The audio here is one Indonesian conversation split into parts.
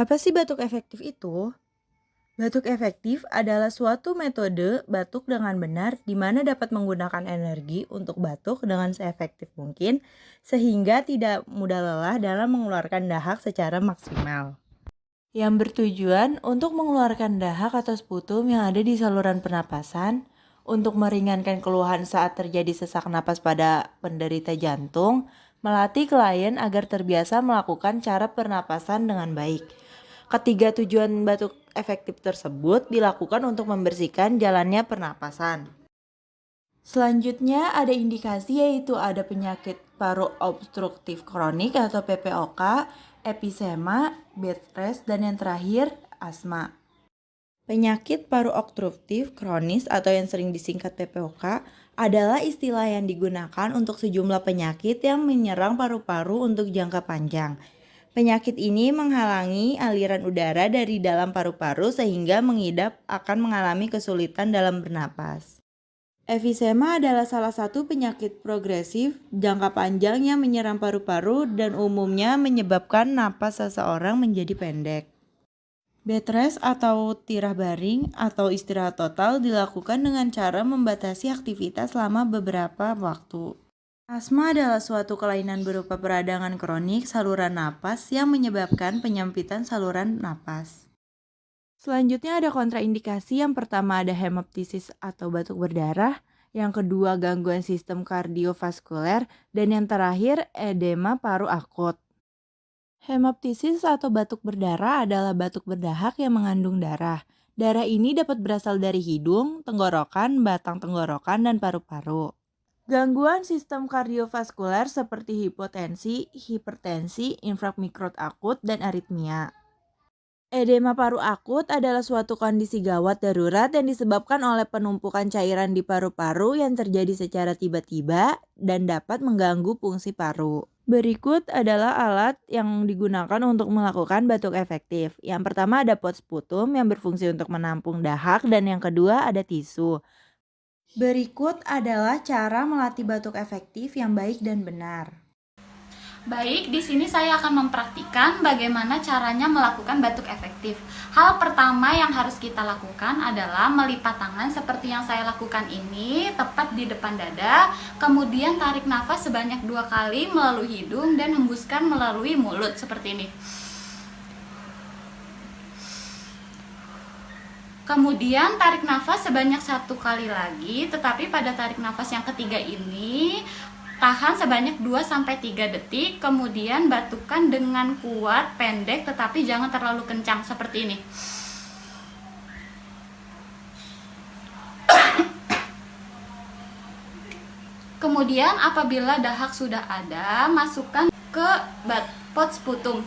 Apa sih batuk efektif itu? Batuk efektif adalah suatu metode batuk dengan benar di mana dapat menggunakan energi untuk batuk dengan seefektif mungkin sehingga tidak mudah lelah dalam mengeluarkan dahak secara maksimal. Yang bertujuan untuk mengeluarkan dahak atau sputum yang ada di saluran pernapasan untuk meringankan keluhan saat terjadi sesak napas pada penderita jantung, melatih klien agar terbiasa melakukan cara pernapasan dengan baik. Ketiga tujuan batuk efektif tersebut dilakukan untuk membersihkan jalannya pernapasan. Selanjutnya ada indikasi yaitu ada penyakit paru obstruktif kronik atau PPOK, emfisema, bed rest, dan yang terakhir asma. Penyakit paru obstruktif kronis atau yang sering disingkat PPOK adalah istilah yang digunakan untuk sejumlah penyakit yang menyerang paru-paru untuk jangka panjang. Penyakit ini menghalangi aliran udara dari dalam paru-paru sehingga mengidap akan mengalami kesulitan dalam bernapas. Emfisema adalah salah satu penyakit progresif jangka panjang yang menyerang paru-paru dan umumnya menyebabkan napas seseorang menjadi pendek. Bed rest atau tirah baring atau istirahat total dilakukan dengan cara membatasi aktivitas selama beberapa waktu. Asma adalah suatu kelainan berupa peradangan kronik saluran napas yang menyebabkan penyempitan saluran napas. Selanjutnya ada kontraindikasi. Yang pertama ada hemoptisis atau batuk berdarah, yang kedua gangguan sistem kardiovaskuler, dan yang terakhir edema paru akut. Hemoptisis atau batuk berdarah adalah batuk berdahak yang mengandung darah. Darah ini dapat berasal dari hidung, tenggorokan, batang tenggorokan, dan paru-paru. Gangguan sistem kardiovaskuler seperti hipotensi, hipertensi, infrak mikrot akut, dan aritmia. Edema paru akut adalah suatu kondisi gawat darurat yang disebabkan oleh penumpukan cairan di paru-paru yang terjadi secara tiba-tiba dan dapat mengganggu fungsi paru. Berikut adalah alat yang digunakan untuk melakukan batuk efektif. Yang pertama ada pot sputum yang berfungsi untuk menampung dahak dan yang kedua ada tisu. Berikut adalah cara melatih batuk efektif yang baik dan benar. Baik, di sini saya akan mempraktikkan bagaimana caranya melakukan batuk efektif. Hal pertama yang harus kita lakukan adalah melipat tangan seperti yang saya lakukan ini, tepat di depan dada. Kemudian tarik nafas sebanyak 2 kali melalui hidung dan hembuskan melalui mulut seperti ini. Kemudian tarik nafas sebanyak 1 kali lagi, tetapi pada tarik nafas yang ketiga ini tahan sebanyak 2-3 detik, kemudian batukkan dengan kuat, pendek, tetapi jangan terlalu kencang seperti ini. Kemudian apabila dahak sudah ada, masukkan ke pot sputum.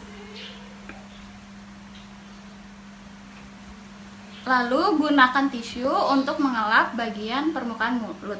Lalu gunakan tisu untuk mengelap bagian permukaan mulut.